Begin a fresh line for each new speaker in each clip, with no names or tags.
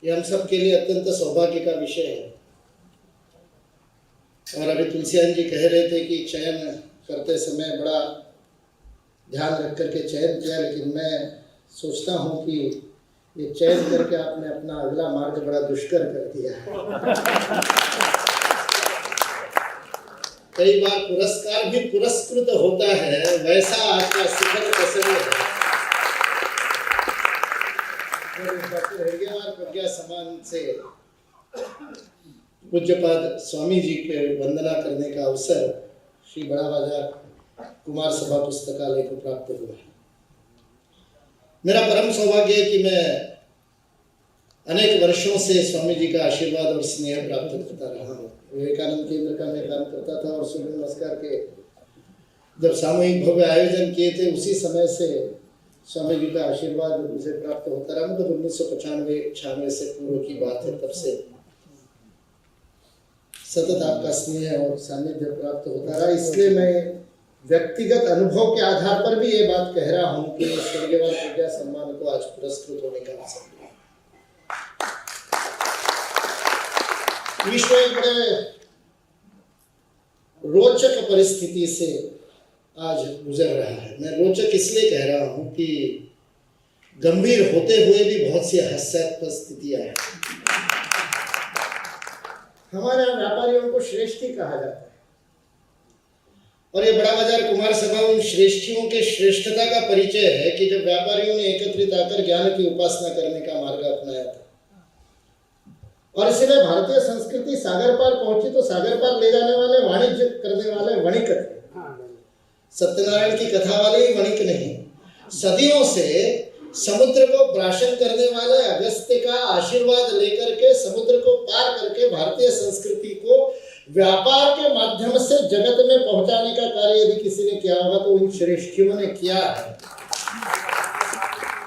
ये हम सब के लिए अत्यंत सौभाग्य का विषय है। और अभी तुलसियान जी कह रहे थे कि चयन करते समय बड़ा ध्यान रख करके चयन किया, लेकिन मैं सोचता हूँ कि ये चयन करके आपने अपना अगला मार्ग बड़ा दुष्कर कर दिया है। कई बार पुरस्कार भी पुरस्कृत होता है, वैसा आपका सुखद प्रसंग है। डॉक्टर हेडगेवार प्रज्ञा समान से पूज्यपाद स्वामी जी के वंदना करने का अवसर श्री बड़ा बाजार कुमार सभा पुस्तकालय को प्राप्त हुआ है। मेरा परम सौभाग्य है कि मैं अनेक वर्षों से स्वामी जी का आशीर्वाद और स्नेह प्राप्त करता रहा हूँ। विवेकानंद केंद्र का मैं काम करता था और सूर्य नमस्कार के जब सामूहिक भव्य आयोजन किए थे, उसी समय से स्वामी जी का आशीर्वाद मुझे प्राप्त होता रहा। मतलब 1995-96 से पूर्व की बात है, तब से सतत आपका स्नेह और सानिध्य प्राप्त होता रहा। इसलिए मैं व्यक्तिगत अनुभव के आधार पर भी ये बात कह रहा हूँ कि हेडगेवार प्रज्ञा सम्मान को आज पुरस्कृत होने का अवसर मिला। विश्व एक बड़े रोचक परिस्थिति से आज गुजर रहा है। मैं रोचक इसलिए कह रहा हूं कि गंभीर होते हुए भी बहुत सी हास्यास्पद स्थितियां हैं। हमारे यहाँ व्यापारियों को श्रेष्ठी कहा जाता है और ये बड़ा बाजार कुमार सभा उन श्रेष्ठियों के श्रेष्ठता का परिचय है कि जब व्यापारियों ने एकत्रित आकर ज्ञान की उपासना करने का मार्ग अपनाया था और इसलिए भारतीय संस्कृति सागर पार पहुंची तो सागर पार ले जाने वाले वाणिज्य करने वाले वणिक थे। सत्यनारायण की कथा वाले ही वणिक नहीं, सदियों से समुद्र को प्राशन करने वाले अगस्त्य का आशीर्वाद लेकर के समुद्र को पार करके भारतीय संस्कृति को व्यापार के माध्यम से जगत में पहुंचाने का कार्य यदि किसी ने किया होगा तो उन श्रेष्ठियों ने किया है।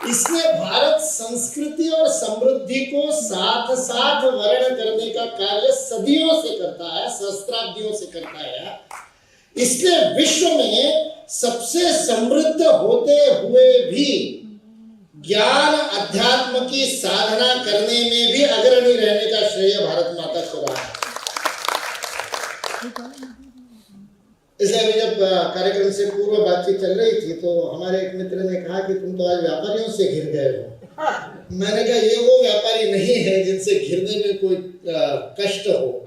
इसलिए भारत संस्कृति और समृद्धि को साथ साथ वर्ण करने का कार्य सदियों से करता है, सहस्त्राब्दियों से करता है। इसलिए विश्व में सबसे समृद्ध होते हुए भी ज्ञान अध्यात्म की साधना करने में भी अग्रणी रहने का श्रेय भारत माता को रहा है। इसलिए अभी जब कार्यक्रम से पूर्व बातचीत चल रही थी तो हमारे एक मित्र ने कहा कि तुम तो आज व्यापारियों से घिर गए हो। मैंने कहा ये वो व्यापारी नहीं है जिनसे घिरने में कोई कष्ट हो।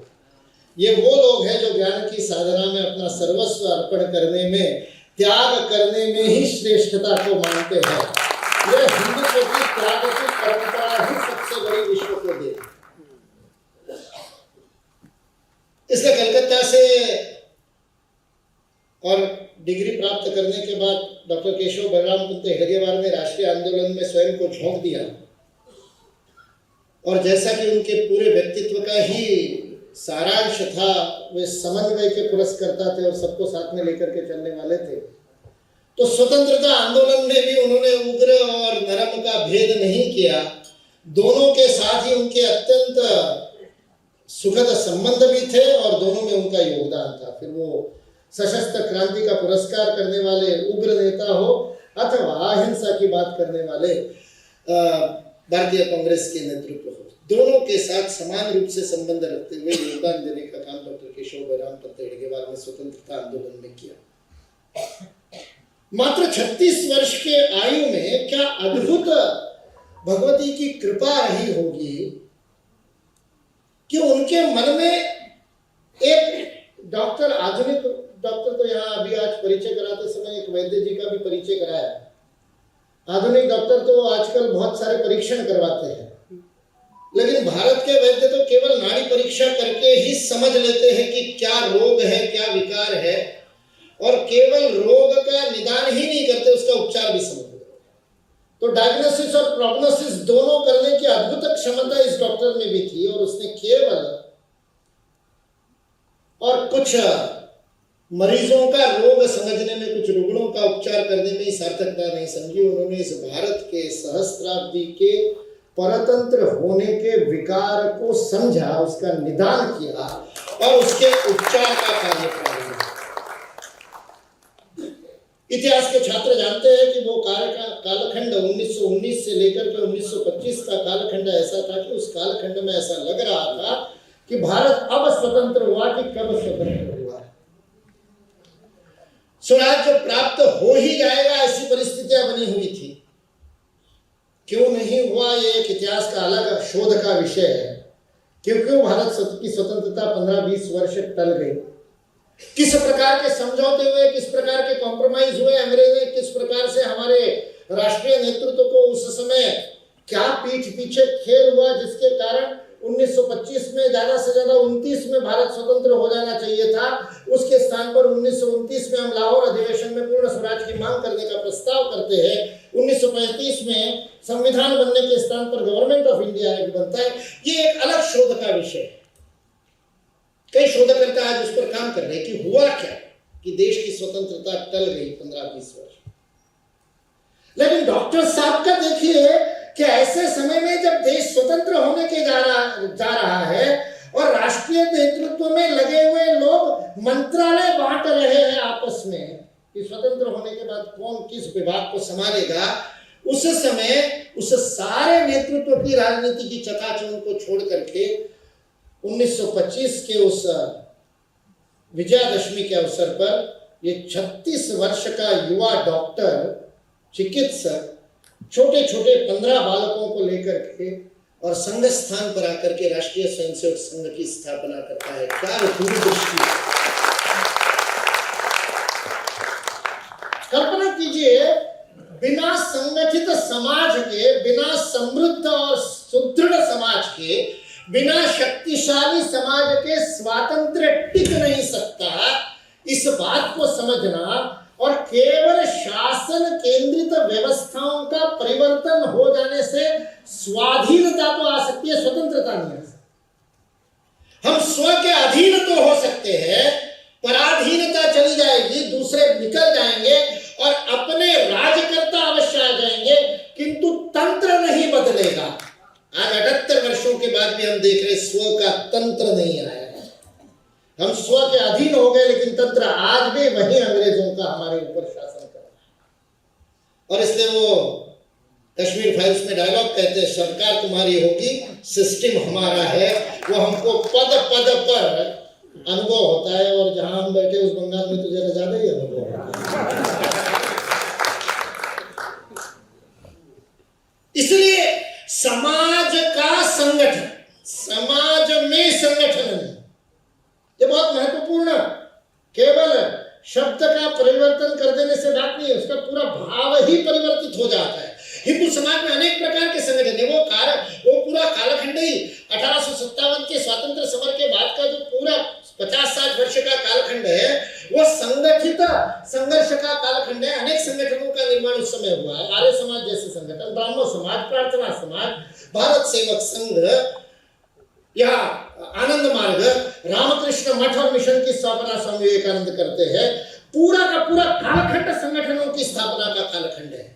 ये वो लोग हैं जो ज्ञान की साधना में अपना सर्वस्व अर्पण करने में, त्याग करने में ही श्रेष्ठता को मानते हैं। ये हिंदुत्व की त्याग की परंपरा ही सबसे बड़ी विश्व को दे। इसलिए कलकत्ता से और डिग्री प्राप्त करने के बाद डॉक्टर केशव बलराम पंत हेडगेवार ने राष्ट्रीय आंदोलन में स्वयं को झोंक दिया और जैसा कि उनके पूरे व्यक्तित्व का ही सारांश था, वे समन्वय के पुरस्कर्ता थे और सबको साथ में लेकर के चलने वाले थे। तो स्वतंत्रता आंदोलन में भी उन्होंने उग्र और नरम का भेद नहीं किया। दोनों के साथ ही उनके अत्यंत सुखद संबंध भी थे और दोनों में उनका योगदान था। फिर वो सशस्त्र क्रांति का पुरस्कार करने वाले उग्र नेता हो अथवा अहिंसा की बात करने वाले भारतीय कांग्रेस के नेतृत्व हो, दोनों के साथ समान रूप से संबंध रखते हुए योगदान देने का काम डॉक्टर केशव बलराम पंत हेडगेवार ने स्वतंत्रता आंदोलन में किया। मात्र 36 वर्ष के आयु में क्या अद्भुत भगवती की कृपा रही होगी कि उनके मन में एक डॉक्टर, आधुनिक डॉक्टर तो यहाँ अभी आज परिचय कराते समय एक वैद्य जी का भी परिचय कराया। आधुनिक डॉक्टर तो आजकल बहुत सारे परीक्षण करवाते हैं, लेकिन भारत के वैद्य तो केवल नाड़ी परीक्षा करके ही समझ लेते हैं कि क्या रोग है, क्या विकार है, और केवल रोग का निदान ही नहीं करते, उसका उपचार भी समझ लेते। तो डायग्नोसिस और प्रोग्नोसिस दोनों करने की अद्भुत क्षमता इस डॉक्टर में भी थी और उसने केवल और कुछ मरीजों का रोग समझने में, कुछ रुग्णों का उपचार करने में ही सार्थकता नहीं समझी। उन्होंने इस भारत के सहस्त्राब्दी के परतंत्र होने के विकार को समझा, उसका निदान किया और उसके उपचार का कार्य किया। इतिहास के छात्र जानते हैं कि वो कालखंड 1919 से लेकर के 1925 का कालखंड ऐसा था कि उस कालखंड में ऐसा लग रहा था कि भारत अब स्वतंत्र हुआ कि कब स्वतंत्र हुआ। स्वराज्य प्राप्त हो ही जाएगा ऐसी परिस्थितियां बनी हुई थी। क्यों नहीं हुआ ये एक इतिहास का अलग शोध का विषय है। क्यों भारत की स्वतंत्रता 15-20 वर्ष टल गई, किस प्रकार के समझौते हुए, किस प्रकार के कॉम्प्रोमाइज हुए अंग्रेज ने, किस प्रकार से हमारे राष्ट्रीय नेतृत्व को उस समय क्या पीठ पीछे खेल हुआ, जिसके कारण 1925 में ज्यादा से ज्यादा 29 में भारत स्वतंत्र हो जाना चाहिए था। उसके स्थान पर 1929 में हम लाहौर अधिवेशन में पूर्ण स्वराज की मांग करने का प्रस्ताव करते हैं। 1935 में संविधान बनने के स्थान पर गवर्नमेंट ऑफ इंडिया एक्ट बनता है। ये एक अलग शोध का विषय है। कई शोधकर्ता आज उस पर काम कर रहे हैं कि हुआ क्या कि देश की स्वतंत्रता टल गई 15-20 वर्ष। लेकिन डॉक्टर साहब का देखिए कि ऐसे समय में जब देश स्वतंत्र होने के जा रहा है और राष्ट्रीय नेतृत्व में लगे हुए लोग मंत्रालय बांट रहे हैं आपस में कि स्वतंत्र होने के बाद कौन किस विभाग को संभालेगा, उस समय उस सारे नेतृत्व की राजनीति की चकाचौंध को छोड़ करके 1925 के उस विजयादशमी के अवसर पर ये 36 वर्ष का युवा डॉक्टर चिकित्सक छोटे छोटे 15 बालकों को लेकर के और संघ स्थान पर आकर के राष्ट्रीय स्वयंसेवक संघ की स्थापना करता है। क्या दूरदृष्टि! कल्पना कीजिए, बिना संगठित समाज के, बिना समृद्ध और सुदृढ़ समाज के, बिना शक्तिशाली समाज के स्वातंत्र्य टिक नहीं सकता। इस बात को समझना और केवल शासन केंद्रित व्यवस्थाओं का परिवर्तन हो जाने से स्वाधीनता तो आ सकती है, स्वतंत्रता नहीं आ सकती। हम स्व के अधीन तो हो सकते हैं, पराधीनता चली जाएगी, दूसरे निकल जाएंगे और अपने राज्यकर्ता अवश्य आ जाएंगे, किंतु तंत्र नहीं बदलेगा। आज 78 वर्षों के बाद भी हम देख रहे स्व का तंत्र नहीं आया है। हम स्व के अधीन हो गए, लेकिन तंत्र आज भी वही अंग्रेजों का हमारे ऊपर शासन कर रहा है। और इसलिए वो कश्मीर फाइल्स में डायलॉग कहते हैं, सरकार तुम्हारी होगी, सिस्टम हमारा है। वो हमको पद पद पर अनुभव होता है, और जहां हम बैठे उस बंगाल में तो जरा ज्यादा ही अनुभव होता है। इसलिए समाज का संगठन, समाज में संगठन नहीं, ये बहुत महत्वपूर्ण। केवल शब्द का परिवर्तन कर देने से बात नहीं है, उसका पूरा भाव ही परिवर्तित हो जाता है। हिंदू समाज में अनेक प्रकार के संगठन है। वो पूरा कालखंड ही 1857 के स्वातंत्र समर के बाद का जो पूरा 50-60 वर्ष का कालखंड है, वो संगठित संघर्ष का कालखंड है। अनेक संगठनों का निर्माण उस समय हुआ है। आर्य समाज जैसे संगठन, ब्राह्मण समाज, प्रार्थना समाज, भारत सेवक संघ या आनंद मार्ग, रामकृष्ण मठ और मिशन की स्थापना स्वामी विवेकानंद करते हैं। पूरा का पूरा कालखंड संगठनों की स्थापना का कालखंड है।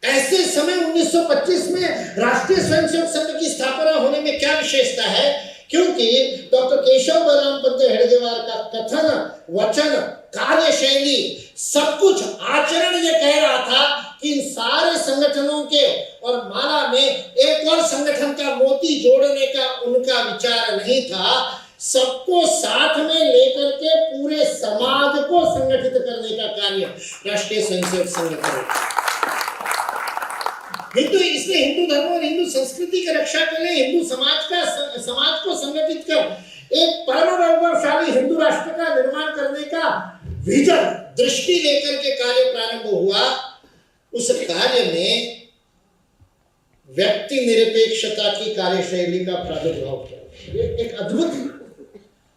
ऐसे समय 1925 में राष्ट्रीय स्वयंसेवक संघ की स्थापना होने में क्या विशेषता है? क्योंकि डॉक्टर केशव बलराम पंत हेडगेवार का कथन, वचन, कार्यशैली, सब कुछ आचरण ये कह रहा था कि इन सारे संगठनों के और माला में एक और संगठन का मोती जोड़ने का उनका विचार नहीं था। सबको साथ में लेकर के पूरे समाज को संगठित करने का कार्य राष्ट्रीय स्वयंसेवक संघ करेगा। इसलिए हिंदू धर्म और हिंदू संस्कृति की रक्षा के लिए हिंदू समाज को संगठित कर एक परम वैभवशाली हिंदू राष्ट्र का निर्माण करने का विजन, दृष्टि लेकर के कार्य प्रारंभ हुआ। उस कार्य में व्यक्ति निरपेक्षता की कार्यशैली का प्रादुर्भाव किया। ये एक अद्भुत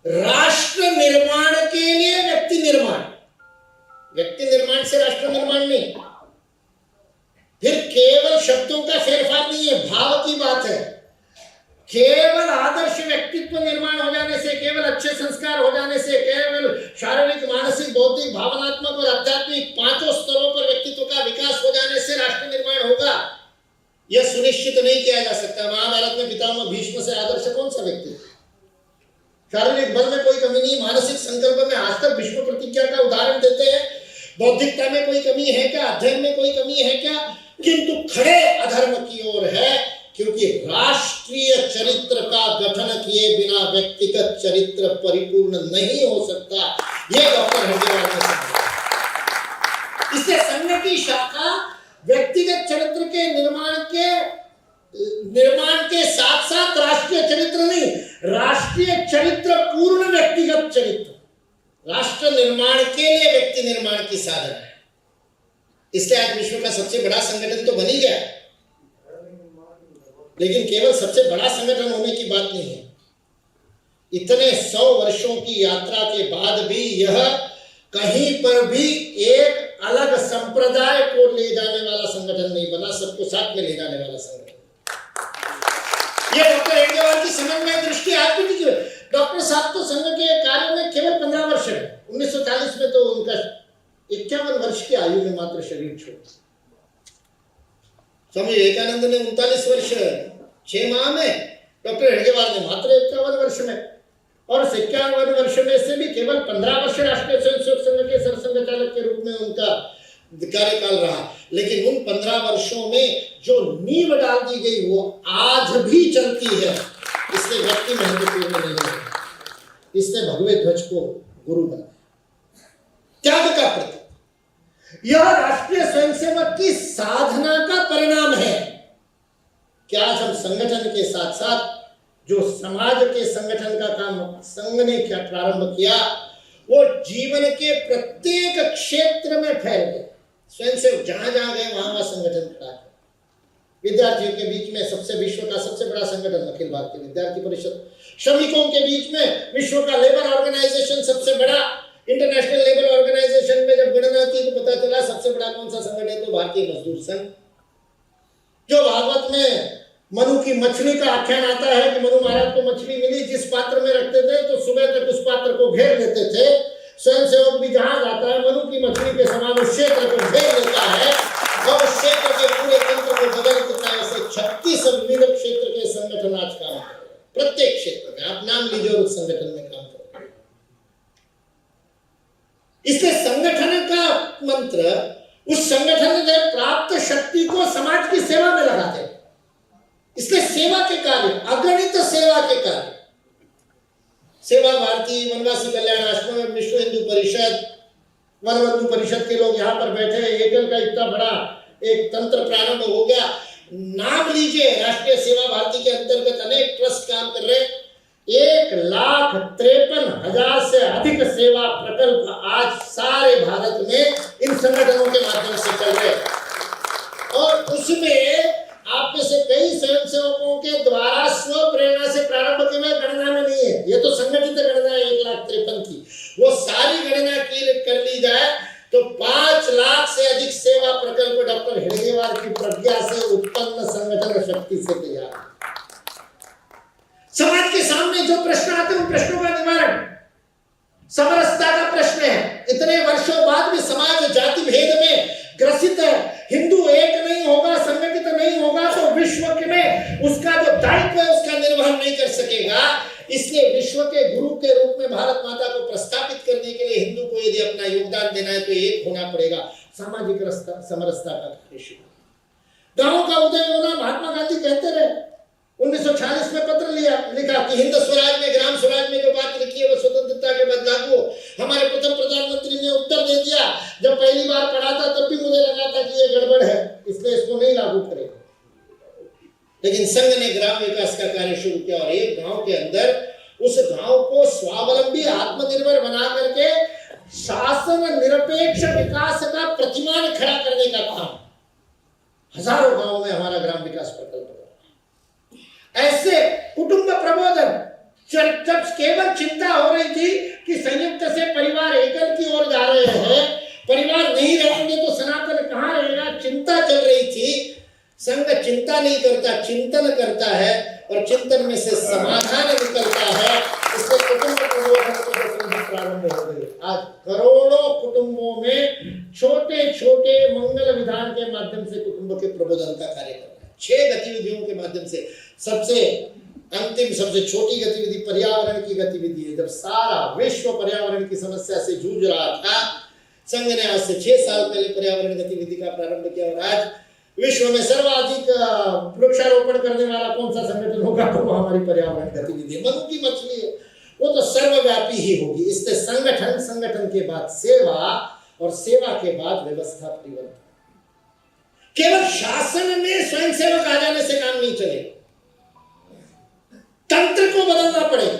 राष्ट्र निर्माण के लिए व्यक्ति निर्माण से राष्ट्र निर्माण नहीं। फिर केवल शब्दों का फेरफार नहीं है, भाव की बात है। केवल आदर्श व्यक्तित्व निर्माण हो जाने से, केवल अच्छे संस्कार हो जाने से, केवल शारीरिक, मानसिक, बौद्धिक, भावनात्मक और आध्यात्मिक 5 स्तरों पर व्यक्तित्व का विकास हो जाने से राष्ट्र निर्माण होगा, यह सुनिश्चित नहीं किया जा सकता। महाभारत में पितामह भीष्म से आदर्श कौन सा व्यक्ति? शारीरिक बल में कोई कमी नहीं, मानसिक संकल्प में आज तक भीष्म प्रतिज्ञा का उदाहरण देते हैं। बौद्धिकता में कोई कमी है क्या, अध्ययन में कोई कमी है क्या, किंतु खड़े अधर्म की ओर है, क्योंकि राष्ट्रीय चरित्र का गठन किए बिना व्यक्तिगत चरित्र परिपूर्ण नहीं हो सकता। यह डॉक्टर हेडगेवार ने समझा। इससे संघ की शाखा व्यक्तिगत चरित्र के निर्माण के साथ साथ राष्ट्रीय चरित्र नहीं, राष्ट्रीय चरित्र पूर्ण व्यक्तिगत चरित्र, राष्ट्र निर्माण के लिए व्यक्ति निर्माण की साधन है। इसलिए आज विश्व का सबसे बड़ा संगठन तो बन ही गया, लेकिन केवल सबसे बड़ा संगठन होने की बात नहीं है। इतने 100 वर्षों की यात्रा के बाद भी यह कहीं पर भी एक अलग संप्रदाय को ले जाने वाला संगठन नहीं बना, सबको साथ में ले जाने वाला संगठन। ये डॉक्टर हेडगेवार की समझ में दृष्टि आज भी दिखी। डॉक्टर साहब तो संघ के कार्य में केवल 15 वर्ष है। 1940 में तो उनका 51 वर्ष की आयु में मात्र शरीर छोड़ा। स्वामी विवेकानंद ने 39 वर्ष 6 माह में, डॉक्टर हेडगेवार ने मात्र 51 वर्ष में, और 51 वर्ष में से भी केवल 15 वर्ष राष्ट्रीय स्वयंसेवक संघ के सरसंघचालक के रूप में उनका कार्यकाल रहा। लेकिन उन 15 वर्षों में जो नींव डाल दी गई वो आज भी चलती है। इसलिए व्यक्ति महत्वपूर्ण नहीं है, इसने भगवे ध्वज को गुरु बनाया, त्याग का प्रतीक। यह राष्ट्रीय स्वयंसेवक की साधना का परिणाम है कि आज हम संगठन के साथ साथ जो समाज के संगठन का काम संघ ने क्या प्रारंभ किया, वो जीवन के प्रत्येक क्षेत्र में फैल गया। स्वयंसेवक जहां जहां गए वहां वहां संगठन खड़ा है। विद्यार्थियों के बीच में विश्व का सबसे बड़ा संगठन अखिल भारतीय विद्यार्थी परिषद, श्रमिकों के बीच में विश्व का लेबर ऑर्गेनाइजेशन सबसे बड़ा, इंटरनेशनल लेबर ऑर्गेनाइजेशन में जब गणना की तो पता चला सबसे बड़ा कौन सा संगठन है, तो भारतीय मजदूर संघ। जो भागवत में मनु की मछली का आख्यान आता है कि मनु महाराज को मछली मिली, जिस पात्र में रखते थे तो सुबह तक उस पात्र को घेर लेते थे। स्वयंसेवक भी जहां जाता है मनु की मछली के समान उस क्षेत्र को घेर लेता है और उस क्षेत्र के पूरे तंत्र को बदल देता है। ऐसे 36 विविध क्षेत्र के संगठन आज काम कर रहे हैं, प्रत्येक क्षेत्र में। आप नाम लीजिए और उस संगठन में काम कर रहे हैं। इसलिए संगठन का मंत्र, उस संगठन ने प्राप्त शक्ति को समाज की सेवा में लगाते हैं। इसलिए सेवा के कार्य, अगणित सेवा के कार्य, सेवा भारती, वनवासी कल्याण आश्रम, विश्व हिंदू परिषद, वन बंधु परिषद के लोग यहाँ पर बैठे हैं। एकल का इतना बड़ा एक तंत्र प्रारंभ हो गया। नाम लीजिए, राष्ट्रीय सेवा भारती के अंतर्गत अनेक ट्रस्ट काम कर रहे हैं। 1,53,000 से अधिक सेवा प्रकल्प आज सारे भारत में इन संगठनों के माध्यम से चल रहे हैं। और उसमें आप में से कई स्वयंसेवकों के द्वारा स्व प्रेरणा से प्रारंभ किए हुए गणना में नहीं है। ये तो संगठित गणना है 1,53,000 की। वो सारी गणना कर ली जाए तो 5 लाख से अधिक सेवा प्रकल्प डॉक्टर हेडगेवार की प्रज्ञा से उत्पन्न संगठन शक्ति से तैयार है। समाज के सामने जो प्रश्न आते हैं उन प्रश्नों का निवारण, समरसता का प्रश्न है। इतने वर्षों बाद भी समाज जाति भेद में ग्रसित है। हिंदू एक नहीं होगा, संगठित नहीं होगा तो विश्व में उसका जो दायित्व है उसका निर्वहन नहीं कर सकेगा। इसलिए विश्व के गुरु के रूप में भारत माता को प्रस्थापित करने के लिए हिंदू को यदि अपना योगदान देना है तो एक होना पड़ेगा। सामाजिक समरसता का कार्य शुरू। गांवों का उदय होना, महात्मा गांधी कहते रहे। 1946 में पत्र लिखा कि हिंद स्वराज में, ग्राम स्वराज में जो बात लिखी है वो स्वतंत्रता के बाद लागू हो। हमारे प्रथम प्रधानमंत्री ने उत्तर दे दिया। जब पहली बार पढ़ा था तब भी मुझे लगा था कि ये गड़बड़ है, इसलिए इसको नहीं लागू करेंगे। लेकिन संघ ने ग्राम विकास का कार्य शुरू किया और एक गांव के अंदर उस गांव को स्वावलंबी, आत्मनिर्भर बना करके शासन निरपेक्ष विकास का प्रतिमान खड़ा करने का काम हजारों गांवों में हमारा ग्राम विकास प्रकल्प। ऐसे कुटुंब प्रबोधन, जब केवल चिंता हो रही थी कि संयुक्त से परिवार एकल की ओर जा रहे हैं, परिवार नहीं रहेंगे तो सनातन कहाँ रहेगा, चिंता चल रही थी। संघ चिंता नहीं करता, चिंतन करता है और चिंतन में से समाधान निकलता है। इससे कुटुंब प्रबोधन की गतिविधि प्रारंभ हो गई। आज करोड़ों कुटुंबों में छोटे छोटे मंगल विधान के माध्यम से कुटुंब के प्रबोधन का कार्य कर रहे हैं। 6 गतिविधियों के माध्यम से। सबसे अंतिम, सबसे छोटी गतिविधि पर्यावरण की गतिविधि है। जब सारा विश्व पर्यावरण की समस्या से जूझ रहा था, संघ ने आज से 6 साल पहले पर्यावरण गतिविधि का प्रारंभ किया और आज विश्व में सर्वाधिक वृक्षारोपण करने वाला कौन सा संगठन होगा तो वो हमारी पर्यावरण गतिविधि मधु की मछली है, वो तो सर्वव्यापी ही होगी। इससे संगठन के बाद सेवा और सेवा के बाद व्यवस्था परिवर्तन। केवल शासन में स्वयंसेवक आ जाने से काम नहीं चलेगा, तंत्र को बदलना पड़ेगा।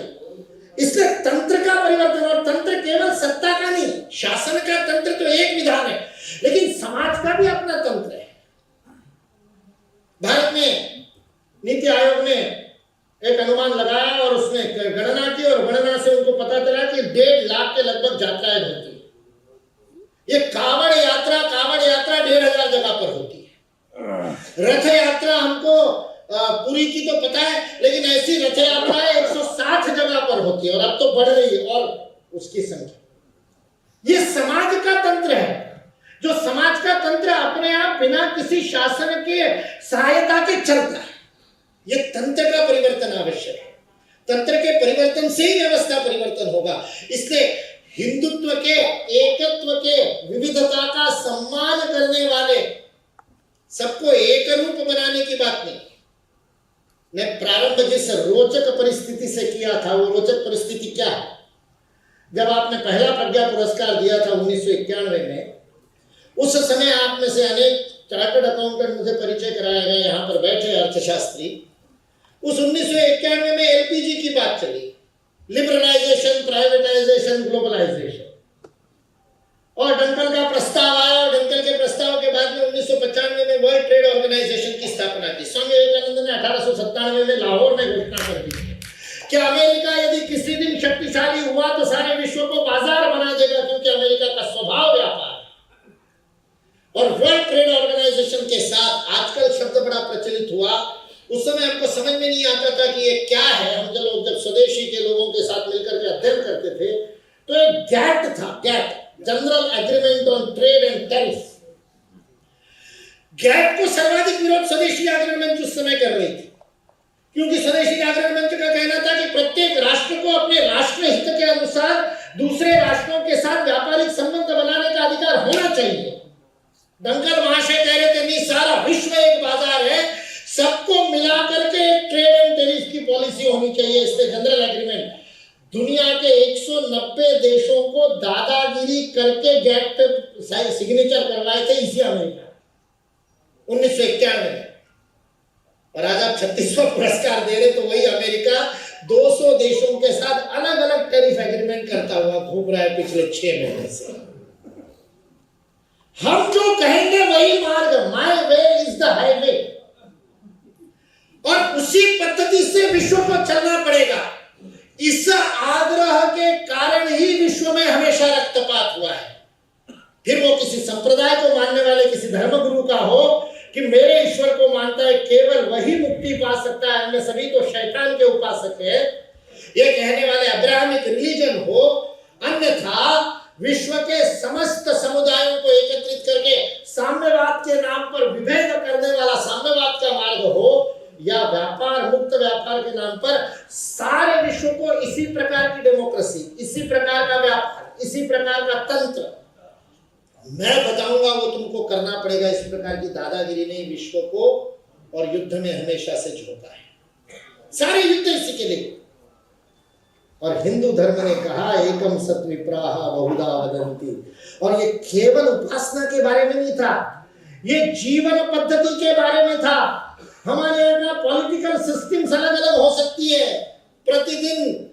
इसलिए तंत्र का परिवर्तन, और तंत्र केवल सत्ता का नहीं, शासन का तंत्र तो एक विधान है, लेकिन समाज का भी अपना तंत्र है। भारत में नीति आयोग ने एक अनुमान लगाया और उसने गणना की और गणना से उनको पता चला कि 1.5 लाख के लगभग यात्राएं होती है। ये कावड़ यात्रा 1,500 जगह पर होती है। रथ यात्रा हमको पुरी की तो पता है, लेकिन ऐसी रथ यात्राएं 160 जगह पर होती है और अब तो बढ़ रही है और उसकी संख्या। ये समाज का तंत्र है, जो समाज का तंत्र अपने आप बिना किसी शासन के सहायता के चलता है। ये तंत्र का परिवर्तन आवश्यक है। तंत्र के परिवर्तन से ही व्यवस्था परिवर्तन होगा। इसलिए हिंदुत्व के, एकत्व के, विविधता का सम्मान करने वाले, सबको एक रूप बनाने की बात नहीं। मैं प्रारंभ जिस रोचक परिस्थिति से किया था, वो रोचक परिस्थिति क्या है? जब आपने पहला प्रज्ञा पुरस्कार दिया था 1991 में, उस समय आप में से अनेक चार्टर्ड अकाउंटेंट मुझे परिचय कराया गया, यहाँ पर बैठे अर्थशास्त्री। उस 1991 में एलपीजी की बात चली, लिबरलाइजेशन, प्राइवेटाइजेशन, ग्लोबलाइजेशन, और डंकल का प्रस्ताव आया और डंकल के प्रस्ताव के बाद में 1995 में वर्ल्ड ट्रेड ऑर्गेनाइजेशन की स्थापना की। स्वामी विवेकानंद ने 1897 में लाहौर में घोषणा कर दी कि अमेरिका यदि किसी दिन शक्तिशाली हुआ तो सारे विश्व को बाजार बना देगा, क्योंकि अमेरिका का स्वभाव व्यापार। और वर्ल्ड ट्रेड ऑर्गेनाइजेशन के साथ आजकल शब्द बड़ा प्रचलित हुआ, उस समय हमको समझ में नहीं आता था कि ये क्या है। हम जब स्वदेशी के लोगों के साथ मिलकर के अध्ययन करते थे तो एक गैट था, GATT, general agreement on trade and tariff. GATT को सर्वाधिक विरोध स्वदेशी जागरण मंच उस समय कर रही थी, क्योंकि स्वदेशी जागरण मंच का कहना था कि प्रत्येक राष्ट्र को अपने राष्ट्र हित के अनुसार दूसरे राष्ट्रों के साथ व्यापारिक संबंध बनाने का अधिकार होना चाहिए। डंकल महाशय कह रहे थे नहीं, सारा विश्व एक बाजार है, सबको मिला करके एक ट्रेड एंड टैरिफ की पॉलिसी होनी चाहिए। इसलिए जनरल एग्रीमेंट दुनिया के 190 देशों को दादागिरी करके गैट पे सिग्नेचर करवाए थे इसी अमेरिका 1991 में। और आज आप 36वां पुरस्कार दे रहे तो वही अमेरिका 200 देशों के साथ अलग अलग टैरिफ एग्रीमेंट करता हुआ घूम रहा है पिछले 6 महीने से। हम जो कहेंगे वही मार्ग, my way is the highway, और उसी पद्धति से विश्व को चलना पड़ेगा। इस आग्रह के कारण ही विश्व में हमेशा रक्तपात हुआ है। फिर वो किसी संप्रदाय को मानने वाले किसी धर्मगुरु का हो कि मेरे ईश्वर को मानता है, केवल वही मुक्ति पा सकता है, अन्य सभी तो शैतान के उपासक है, ये कहने वाले अब्राहमिक रिलीजन हो, अन्यथा विश्व के समस्त समुदायों को एकत्रित करके साम्यवाद के नाम पर विभेद करने वाला साम्यवाद का मार्ग हो, या व्यापार, मुक्त व्यापार के नाम पर सारे विश्व को इसी प्रकार की डेमोक्रेसी, इसी प्रकार का व्यापार, इसी प्रकार का तंत्र मैं बताऊंगा, वो तुमको करना पड़ेगा। इस प्रकार की दादागिरी ने विश्व को और युद्ध में हमेशा से झोंका है। सारे युद्ध इसी के लिए। और हिंदू धर्म ने कहा एकम सत विप्राह बहुधा वदन्ति, और ये केवल उपासना के बारे में नहीं था, ये जीवन पद्धति के बारे में था। हमारे यहाँ पॉलिटिकल सिस्टम्स अलग अलग हो सकती है। प्रतिदिन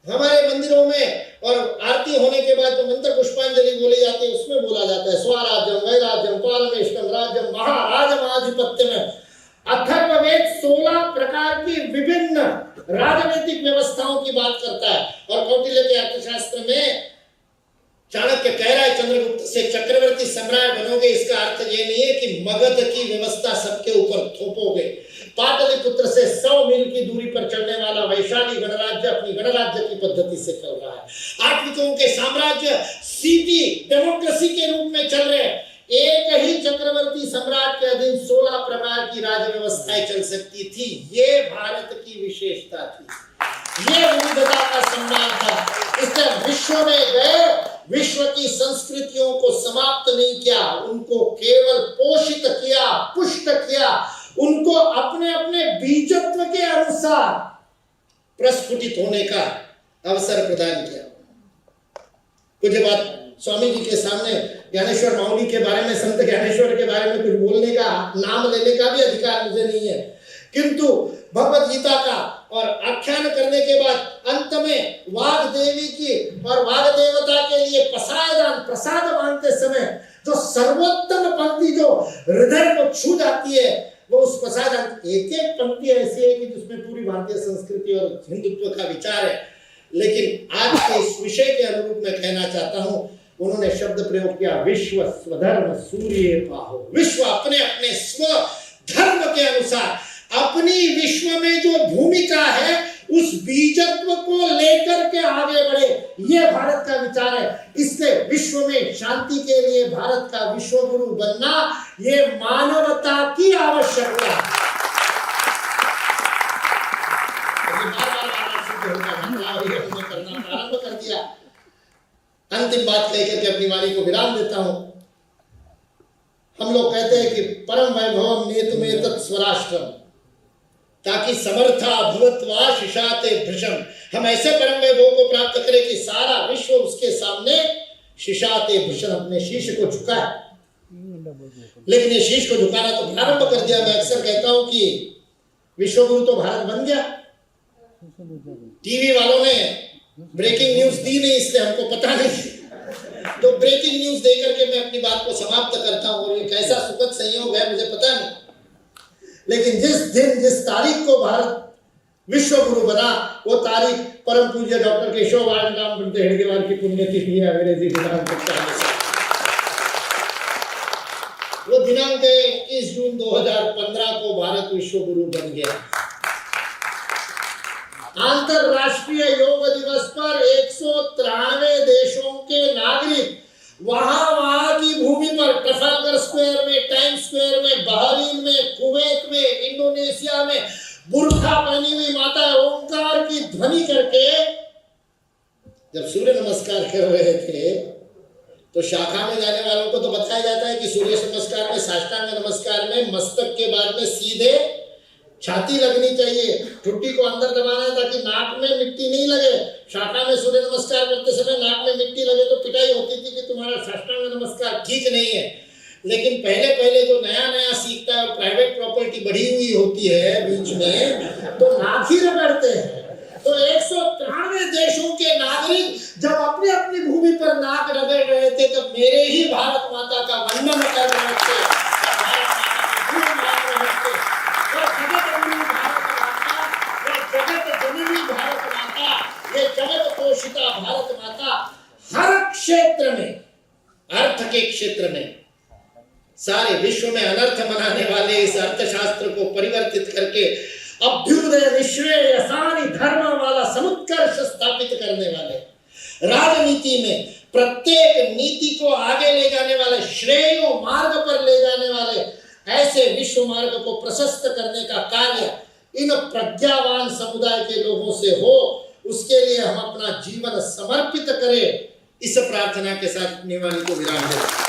हमारे मंदिरों में और आरती होने के बाद जो मंत्र पुष्पांजलि बोली जाती है उसमें बोला जाता है स्वराज्यम वैराज्यम पारमेष्टम राज्यम महाराजमाधिपत्य में। अथर्ववेद 16 प्रकार की विभिन्न राजनीतिक व्यवस्थाओं की बात करता है। और कौटिल्य के अर्थशास्त्र में चाणक्य कह रहा है चंद्रगुप्त से चक्रवर्ती सम्राट बनोगे, इसका अर्थ ये नहीं है कि मगध की व्यवस्था सबके ऊपर थोपोगे। पाटलिपुत्र से 100 मील की दूरी पर चलने वाला वैशाली गणराज्य अपनी गणराज्य की पद्धति से चल रहा है। आत्विकों के साम्राज्य सीधी डेमोक्रेसी के रूप में चल रहे हैं। एक ही चक्रवर्ती सम्राट के अधीन 16 प्रकार की राज्य व्यवस्थाएं चल सकती थी। ये भारत की विशेषता थी, ये विविधता का सम्मान था। इसलिए विश्व में गए, विश्व की संस्कृतियों को समाप्त नहीं किया, उनको केवल पोषित किया, पुष्ट किया, उनको अपने अपने बीजत्व के अनुसार प्रस्फुटित होने का अवसर प्रदान किया। कुछ बात स्वामी जी के सामने ज्ञानेश्वर माऊली के बारे में, संत ज्ञानेश्वर के बारे में कुछ बोलने का, नाम लेने का भी अधिकार मुझे नहीं है, किंतु भगवत गीता का और आख्यान करने के बाद अंत में वाग देवी की और वाग देवता के लिए प्रसाद मांगते समय जो सर्वोत्तम पंक्ति जो हृदय को छू जाती है, वो उस प्रसाद, एक एक पंक्ति ऐसी है कि जिसमें पूरी भारतीय संस्कृति और हिंदुत्व का विचार है। लेकिन आज के इस विषय के अनुरूप मैं कहना चाहता हूं, उन्होंने शब्द प्रयोग किया, विश्व स्वधर्म सूर्य पाहो। विश्व अपने अपने स्व धर्म के अनुसार अपनी विश्व में जो भूमिका है उस बीजत्व को लेकर के आगे बढ़े, ये भारत का विचार है। इसलिए विश्व में शांति के लिए भारत का विश्व गुरु बनना ये मानवता की आवश्यकता है। करना प्रारंभ कर दिया। अंतिम बात कहकर के अपनी वाणी को विराम देता हूं। हम लोग कहते हैं कि परम वैभवम नेतुमेतत् स्वराष्ट्रम ताकि समर्था भवत्वा शिशाते भृशम। हम ऐसे परम वैभव को प्राप्त करें कि सारा विश्व उसके सामने शिशाते भृशम, अपने शीश को झुकाए। लेकिन ये शीश को झुकाना तो प्रारंभ कर दिया। मैं अक्सर कहता हूं कि विश्व गुरु तो भारत बन गया। टीवी वालों ने ब्रेकिंग न्यूज दी नहीं, इसलिए हमको पता नहीं। तो ब्रेकिंग न्यूज देकर के मैं अपनी बात को समाप्त करता हूं। और ये कैसा सुखद संयोग है मुझे पता नहीं, लेकिन जिस दिन जिस तारीख को भारत विश्व गुरु बना, वो तारीख परम पूज्य डॉक्टर केशव वाणिराम पंत हेडगेवार की पुण्यतिथि है। अंग्रेजी दिनांक 40। वो दिनांक 21 जून 2015 को भारत विश्व गुरु बन गया। अंतरराष्ट्रीय योग दिवस पर 193 देशों के नागरिक वहां की भूमि पर, ट्रफाल्गर स्क्वायर में, टाइम स्क्वायर में, बहरीन में, कुवैत में, इंडोनेशिया में बुर्खा पहनी हुई माता ओंकार की ध्वनि करके जब सूर्य नमस्कार कर रहे थे, तो शाखा में जाने वालों को तो बताया जाता है कि सूर्य नमस्कार में, साष्टांग नमस्कार में मस्तक के बाद में सीधे छाती लगनी चाहिए, ठुड्डी को अंदर दबाना है ताकि नाक में मिट्टी नहीं लगे। शाखा में सूर्य नमस्कार करते समय नाक में मिट्टी लगे तो पिटाई होती थी कि तुम्हारा साष्टांग नमस्कार ठीक नहीं है। लेकिन पहले पहले जो नया नया सीखता है और प्राइवेट प्रॉपर्टी बढ़ी हुई होती है बीच में, तो नाक ही रगड़ते हैं। तो 193 देशों के नागरिक जब अपनी अपनी भूमि पर नाक रगड़ रहे थे, तब मेरे ही भारत माता का वंदन कर रहे थे। भारत माता हर क्षेत्र में, अर्थ के क्षेत्र में, सारे विश्व में अनर्थ मनाने वाले इस अर्थशास्त्र को परिवर्तित करके अभ्युदय निश्चय यसानी धर्म वाला समुत्कर्ष स्थापित करने वाले, राजनीति में प्रत्येक नीति को आगे ले जाने वाले, श्रेय मार्ग पर ले जाने वाले ऐसे विश्व मार्ग को प्रशस्त करने का कार्य इन प्रज्ञावान समुदाय के लोगों से हो, उसके लिए हम अपना जीवन समर्पित करें। इस प्रार्थना के साथ अपनी वाणी को विराम दें।